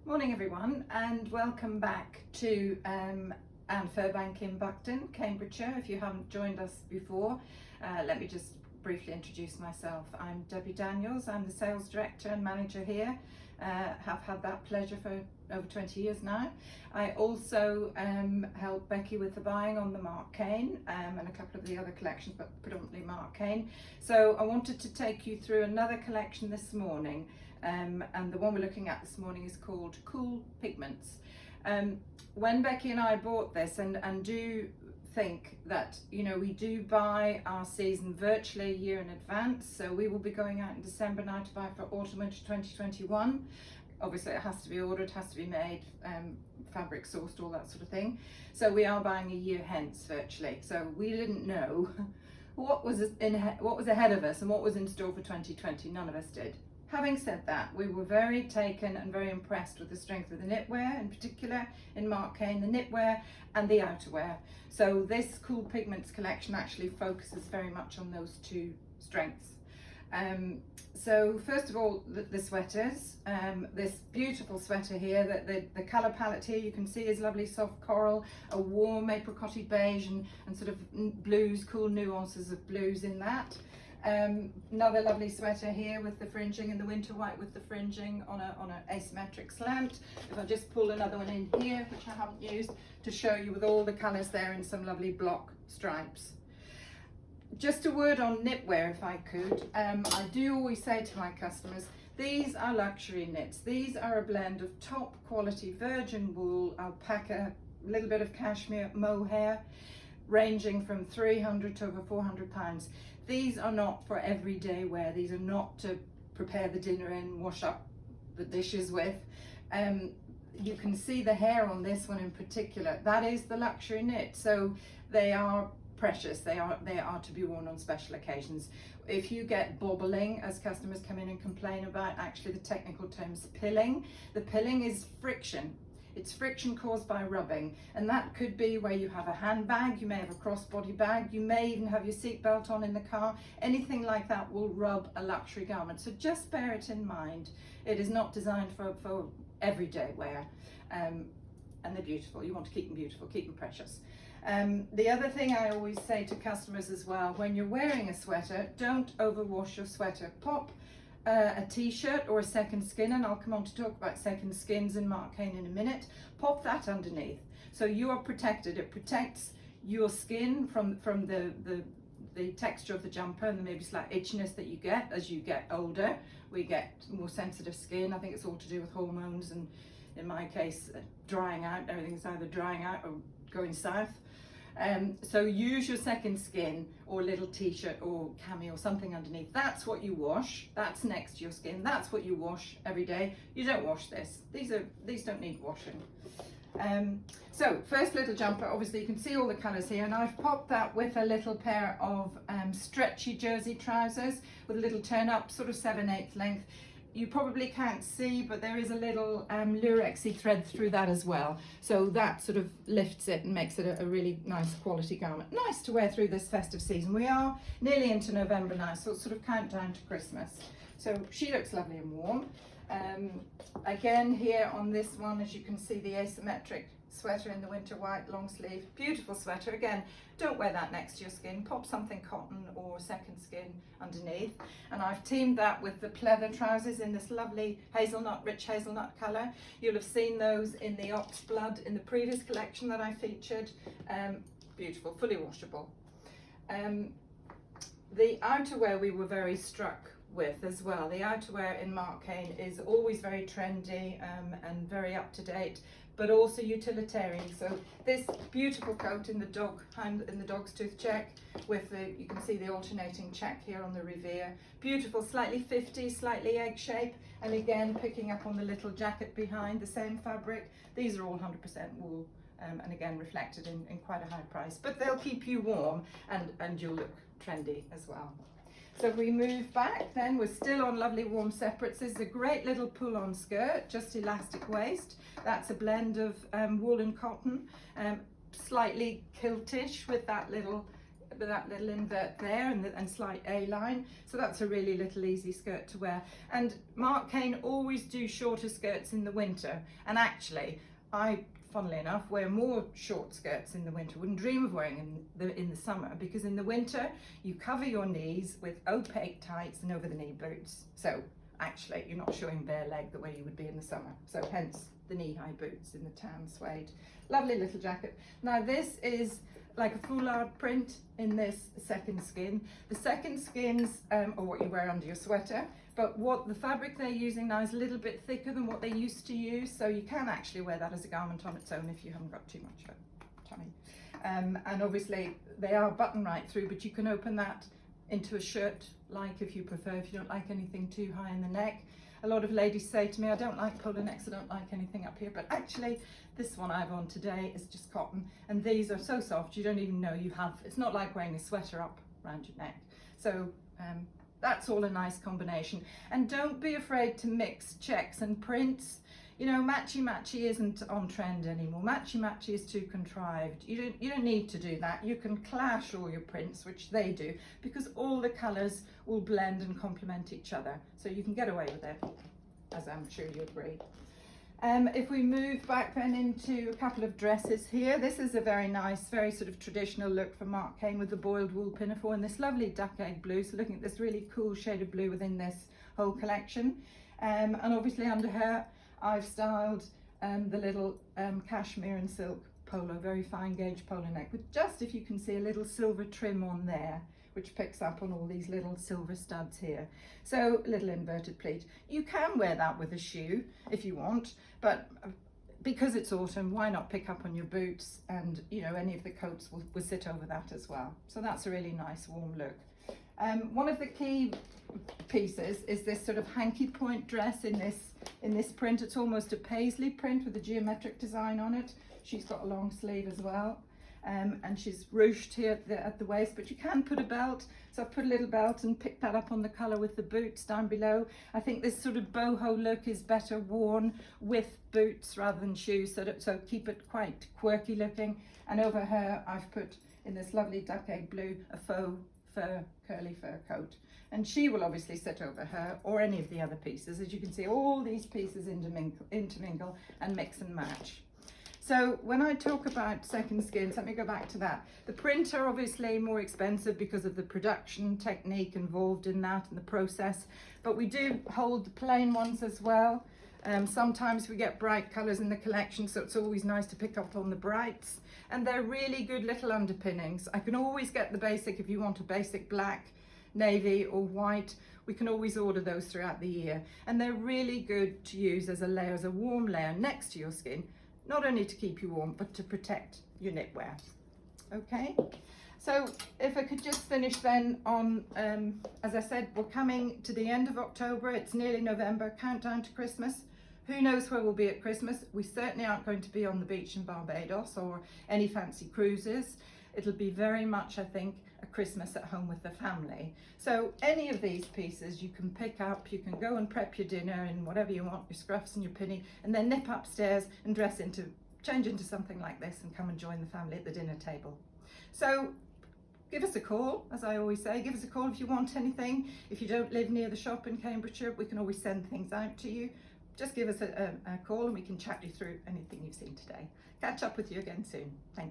Morning everyone, and welcome back to Anne Fairbank in Buckton, Cambridgeshire. If you haven't joined us before, let me just briefly introduce myself. I'm Debbie Daniels, I'm the sales director and manager here. Have had that pleasure for over 20 years now. I also help Becky with the buying on the MarcCain and a couple of the other collections, but predominantly MarcCain. So I wanted to take you through another collection this morning, and the one we're looking at this morning is called Cool Pigments. When Becky and I bought this, and do think that, you know, we do buy our season virtually a year in advance, so we will be going out in December now to buy for autumn winter 2021. Obviously it has to be ordered, has to be made, fabric sourced, all that sort of thing, so we are buying a year hence virtually. So we didn't know what was ahead of us and what was in store for 2020. None of us did. Having said that, we were very taken and very impressed with the strength of the knitwear, in particular in MarcCain, the knitwear and the outerwear. So this Cool Pigments collection actually focuses very much on those two strengths. So first of all, the sweaters. This beautiful sweater here, the colour palette here you can see is lovely soft coral, a warm apricot beige and sort of blues, cool nuances of blues in that. Another lovely sweater here with the fringing and the winter white with the fringing on an asymmetric slant. If I just pull another one in here, which I haven't used, to show you with all the colours there in some lovely block stripes. Just a word on knitwear if I could. I do always say to my customers, these are luxury knits. These are a blend of top quality virgin wool, alpaca, a little bit of cashmere, mohair, ranging from 300 to over 400 pounds. These are not for everyday wear. These are not to prepare the dinner in, wash up the dishes with. You can see the hair on this one in particular. That is the luxury knit. So they are precious. They are to be worn on special occasions. If you get bobbling, as customers come in and complain about, actually the technical term is pilling. The pilling is friction. It's friction caused by rubbing, and that could be where you have a handbag, you may have a crossbody bag, you may even have your seatbelt on in the car. Anything like that will rub a luxury garment, so just bear it in mind. It is not designed for everyday wear, and they're beautiful. You want to keep them beautiful, keep them precious. The other thing I always say to customers as well, when you're wearing a sweater, don't overwash your sweater. Pop a t-shirt or a second skin, and I'll come on to talk about second skins in MarcCain in a minute. Pop that underneath so you are protected. It protects your skin from the texture of the jumper and the maybe slight itchiness that you get as you get older. We get more sensitive skin. I think it's all to do with hormones, and in my case drying out. Everything's either drying out or going south. So use your second skin or a little t-shirt or cami or something underneath. That's what you wash. That's next to your skin. That's what you wash every day. You don't wash this. These don't need washing. So first little jumper, obviously you can see all the colours here, and I've popped that with a little pair of stretchy jersey trousers with a little turn up, sort of 7/8 length. You probably can't see, but there is a little lurexy thread through that as well. So that sort of lifts it and makes it a really nice quality garment. Nice to wear through this festive season. We are nearly into November now, so it's sort of countdown to Christmas. So she looks lovely and warm. Again here on this one, as you can see, the asymmetric sweater in the winter white long sleeve, beautiful sweater. Again, don't wear that next to your skin, pop something cotton or second skin underneath. And I've teamed that with the pleather trousers in this lovely hazelnut, rich hazelnut colour. You'll have seen those in the ox blood in the previous collection that I featured. Beautiful, fully washable. The outerwear we were very struck with as well. The outerwear in MarcCain is always very trendy and very up to date, but also utilitarian. So this beautiful coat in the dog's tooth check with you can see the alternating check here on the revere. Beautiful, slightly 50s, slightly egg shape, and again picking up on the little jacket behind, the same fabric. These are all 100% wool, and again reflected in quite a high price, but they'll keep you warm and you'll look trendy as well. So if we move back, then we're still on lovely warm separates. This is a great little pull-on skirt, just elastic waist. That's a blend of wool and cotton, slightly kiltish with that little with that little invert there and slight A-line. So that's a really little easy skirt to wear. And MarcCain always do shorter skirts in the winter. And actually, I, funnily enough, wear more short skirts in the winter. Wouldn't dream of wearing in the summer, because in the winter, you cover your knees with opaque tights and over the knee boots. So actually, you're not showing bare leg the way you would be in the summer. So hence the knee-high boots in the tan suede. Lovely little jacket. Now this is like a foulard print in this second skin. The second skins are what you wear under your sweater, but what the fabric they're using now is a little bit thicker than what they used to use, so you can actually wear that as a garment on its own if you haven't got too much tummy. And obviously they are button right through, but you can open that into a shirt, like if you prefer, if you don't like anything too high in the neck. A lot of ladies say to me, I don't like polo necks, I don't like anything up here, but actually this one I've on today is just cotton, and these are so soft you don't even know you have, it's not like wearing a sweater up around your neck. So that's all a nice combination. And don't be afraid to mix checks and prints. You know, matchy-matchy isn't on trend anymore. Matchy-matchy is too contrived. You don't need to do that. You can clash all your prints, which they do, because all the colours will blend and complement each other. So you can get away with it, as I'm sure you agree. If we move back then into a couple of dresses here, this is a very nice, very sort of traditional look for MarcCain with the boiled wool pinafore and this lovely duck egg blue. So looking at this really cool shade of blue within this whole collection. And obviously under her, I've styled the little cashmere and silk polo, very fine gauge polo neck, with just, if you can see, a little silver trim on there, which picks up on all these little silver studs here. So little inverted pleat. You can wear that with a shoe if you want, but because it's autumn, why not pick up on your boots, and you know, any of the coats will sit over that as well. So that's a really nice warm look. One of the key pieces is this sort of hanky point dress in this print. It's almost a paisley print with a geometric design on it. She's got a long sleeve as well, and she's ruched here at the waist, but you can put a belt. So I've put a little belt and picked that up on the colour with the boots down below. I think this sort of boho look is better worn with boots rather than shoes, so keep it quite quirky looking. And over her, I've put in this lovely duck egg blue a faux fur, curly fur coat. And she will obviously sit over her or any of the other pieces. As you can see, all these pieces intermingle and mix and match. So when I talk about second skins, let me go back to that. The prints are obviously more expensive because of the production technique involved in that and the process, but we do hold the plain ones as well. Sometimes we get bright colours in the collection, so it's always nice to pick up on the brights. And they're really good little underpinnings. I can always get the basic if you want a basic black, navy or white. We can always order those throughout the year, and they're really good to use as a layer, as a warm layer next to your skin, not only to keep you warm but to protect your knitwear. Okay, so if I could just finish then on as I said, we're coming to the end of October, it's nearly November, countdown to Christmas. Who knows where we'll be at Christmas? We certainly aren't going to be on the beach in Barbados or any fancy cruises. It'll be very much, I think, a Christmas at home with the family. So any of these pieces you can pick up, you can go and prep your dinner in whatever you want, your scruffs and your pinny, and then nip upstairs and change into something like this and come and join the family at the dinner table. So give us a call, as I always say, give us a call if you want anything. If you don't live near the shop in Cambridgeshire, we can always send things out to you. Just give us a call and we can chat you through anything you've seen today. Catch up with you again soon. Thank you.